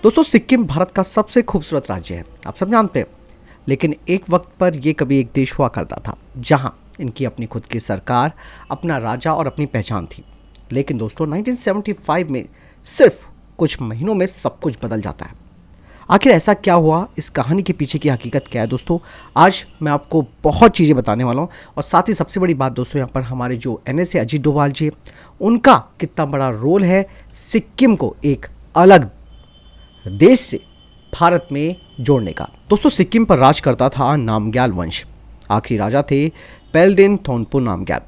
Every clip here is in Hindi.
दोस्तों सिक्किम भारत का सबसे खूबसूरत राज्य है, आप सब जानते हैं। लेकिन एक वक्त पर यह कभी एक देश हुआ करता था जहां इनकी अपनी खुद की सरकार, अपना राजा और अपनी पहचान थी। लेकिन दोस्तों 1975 में सिर्फ कुछ महीनों में सब कुछ बदल जाता है। आखिर ऐसा क्या हुआ, इस कहानी के पीछे की हकीकत क्या है दोस्तों, आज मैं आपको बहुत चीज़ें बताने वाला हूँ। और साथ ही सबसे बड़ी बात दोस्तों, यहाँ पर हमारे जो NSA अजीत डोभाल जी, उनका कितना बड़ा रोल है सिक्किम को एक अलग देश से भारत में जोड़ने का। दोस्तों सिक्किम पर राज करता था नामग्याल वंश। आखिरी राजा थे पेल्डेन थोनपुर नामग्याल,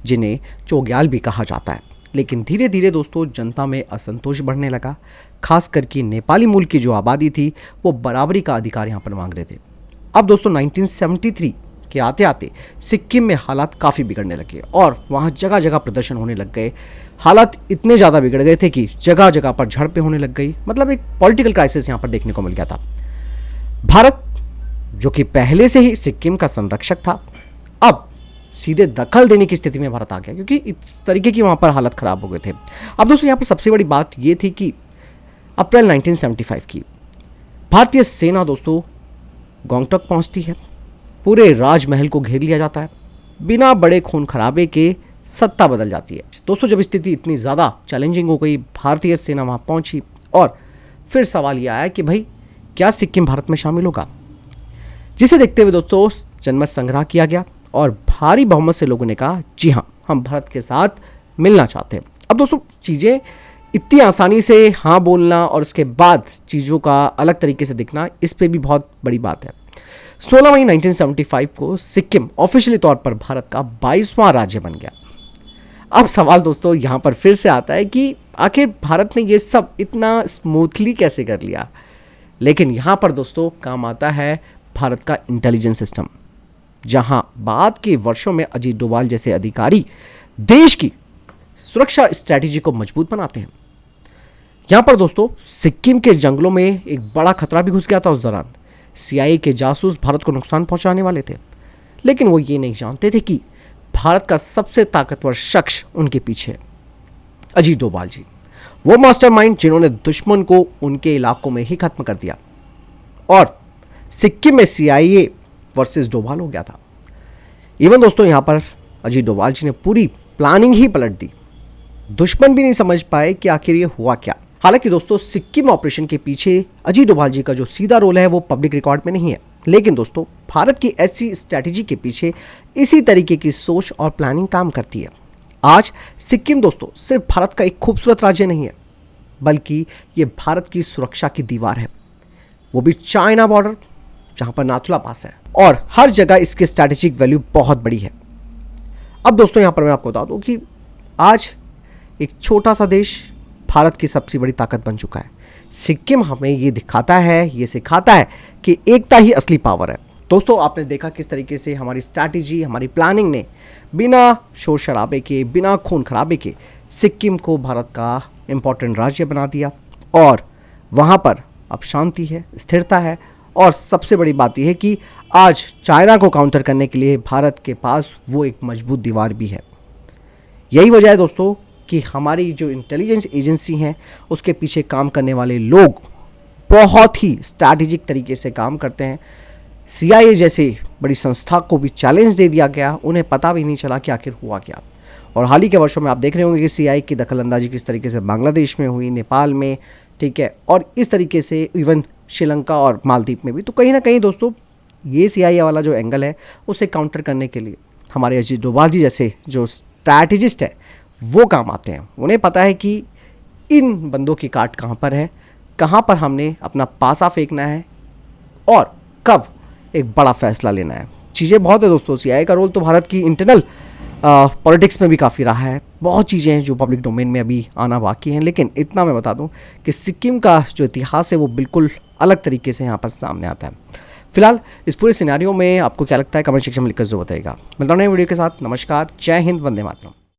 जिन्हें चोग्याल भी कहा जाता है। लेकिन धीरे धीरे दोस्तों जनता में असंतोष बढ़ने लगा, खास करके नेपाली मूल की जो आबादी थी वो बराबरी का अधिकार यहाँ पर मांग रहे थे। अब दोस्तों 1973 के आते आते सिक्किम में हालात काफ़ी बिगड़ने लगे और वहाँ जगह जगह प्रदर्शन होने लग गए। हालात इतने ज़्यादा बिगड़ गए थे कि जगह जगह पर झड़पें होने लग गई। मतलब एक पॉलिटिकल क्राइसिस यहाँ पर देखने को मिल गया था। भारत जो कि पहले से ही सिक्किम का संरक्षक था, अब सीधे दखल देने की स्थिति में भारत आ गया, क्योंकि इस तरीके की वहाँ पर हालत ख़राब हो गए थे। अब दोस्तों यहाँ पर सबसे बड़ी बात ये थी कि अप्रैल 1975 की भारतीय सेना दोस्तों गंगटोक पहुँचती है। पूरे राजमहल को घेर लिया जाता है। बिना बड़े खून खराबे के सत्ता बदल जाती है। दोस्तों जब स्थिति इतनी ज़्यादा चैलेंजिंग हो गई, भारतीय सेना वहाँ पहुँची और फिर सवाल यह आया कि भाई क्या सिक्किम भारत में शामिल होगा, जिसे देखते हुए दोस्तों जनमत संग्रह किया गया और भारी बहुमत से लोगों ने कहा जी हाँ, हम भारत के साथ मिलना चाहते हैं। अब दोस्तों चीज़ें इतनी आसानी से हाँ बोलना और उसके बाद चीज़ों का अलग तरीके से दिखना, इस पे भी बहुत बड़ी बात है। 16 मई 1975 को सिक्किम ऑफिशियली तौर पर भारत का 22वां राज्य बन गया। अब सवाल दोस्तों यहाँ पर फिर से आता है कि आखिर भारत ने ये सब इतना स्मूथली कैसे कर लिया। लेकिन यहाँ पर दोस्तों काम आता है भारत का इंटेलिजेंस सिस्टम, जहाँ बाद के वर्षों में अजीत डोभाल जैसे अधिकारी देश की सुरक्षा स्ट्रैटेजी को मजबूत बनाते हैं। यहाँ पर दोस्तों सिक्किम के जंगलों में एक बड़ा खतरा भी घुस गया था। उस दौरान CIA के जासूस भारत को नुकसान पहुंचाने वाले थे, लेकिन वो ये नहीं जानते थे कि भारत का सबसे ताकतवर शख्स उनके पीछे है, अजीत डोभाल जी, वो मास्टरमाइंड जिन्होंने दुश्मन को उनके इलाकों में ही खत्म कर दिया। और सिक्किम में CIA वर्सेस डोभाल हो गया था। इवन दोस्तों यहाँ पर अजीत डोभाल जी ने पूरी प्लानिंग ही पलट दी। दुश्मन भी नहीं समझ पाए कि आखिर ये हुआ क्या। हालांकि दोस्तों सिक्किम ऑपरेशन के पीछे अजीत डोभाल जी का जो सीधा रोल है वो पब्लिक रिकॉर्ड में नहीं है, लेकिन दोस्तों भारत की ऐसी स्ट्रैटेजी के पीछे इसी तरीके की सोच और प्लानिंग काम करती है। आज सिक्किम दोस्तों सिर्फ भारत का एक खूबसूरत राज्य नहीं है, बल्कि ये भारत की सुरक्षा की दीवार है, वो भी चाइना बॉर्डर जहाँ पर नाथुला पास है। और हर जगह इसकी स्ट्रैटेजिक वैल्यू बहुत बड़ी है। अब दोस्तों यहाँ पर मैं आपको बता दूँ कि आज एक छोटा सा देश भारत की सबसे बड़ी ताकत बन चुका है। सिक्किम हमें ये दिखाता है, ये सिखाता है कि एकता ही असली पावर है। दोस्तों आपने देखा किस तरीके से हमारी स्ट्रैटेजी, हमारी प्लानिंग ने बिना शोर शराबे के, बिना खून खराबे के सिक्किम को भारत का इम्पोर्टेंट राज्य बना दिया। और वहाँ पर अब शांति है, स्थिरता है। और सबसे बड़ी बात यह है कि आज चाइना को काउंटर करने के लिए भारत के पास वो एक मजबूत दीवार भी है। यही वजह है दोस्तों कि हमारी जो इंटेलिजेंस एजेंसी हैं उसके पीछे काम करने वाले लोग बहुत ही स्ट्रैटेजिक तरीके से काम करते हैं। CIA जैसे बड़ी संस्था को भी चैलेंज दे दिया गया, उन्हें पता भी नहीं चला कि आखिर हुआ क्या। और हाल ही के वर्षों में आप देख रहे होंगे कि CIA की दखलंदाजी किस तरीके से बांग्लादेश में हुई, नेपाल में, ठीक है, और इस तरीके से इवन श्रीलंका और मालदीव में भी। तो कहीं ना कहीं दोस्तों ये CIA वाला जो एंगल है उसे काउंटर करने के लिए हमारे अजीत डोभाल जी जैसे जो स्ट्रैटेजिस्ट है वो काम आते हैं। उन्हें पता है कि इन बंदों की काट कहाँ पर है, कहाँ पर हमने अपना पासा फेंकना है और कब एक बड़ा फैसला लेना है। चीज़ें बहुत है दोस्तों। CIA का रोल तो भारत की इंटरनल पॉलिटिक्स में भी काफ़ी रहा है। बहुत चीज़ें हैं जो पब्लिक डोमेन में अभी आना बाकी हैं, लेकिन इतना मैं बता दूं कि सिक्किम का जो इतिहास है वो बिल्कुल अलग तरीके से यहाँ पर सामने आता है। फिलहाल इस पूरे सिनेरियो में आपको क्या लगता है, कमेंट सेक्शन में लिखकर जरूर बताइएगा। मिलता हूं नए वीडियो के साथ। नमस्कार, जय हिंद, वंदे मातरम।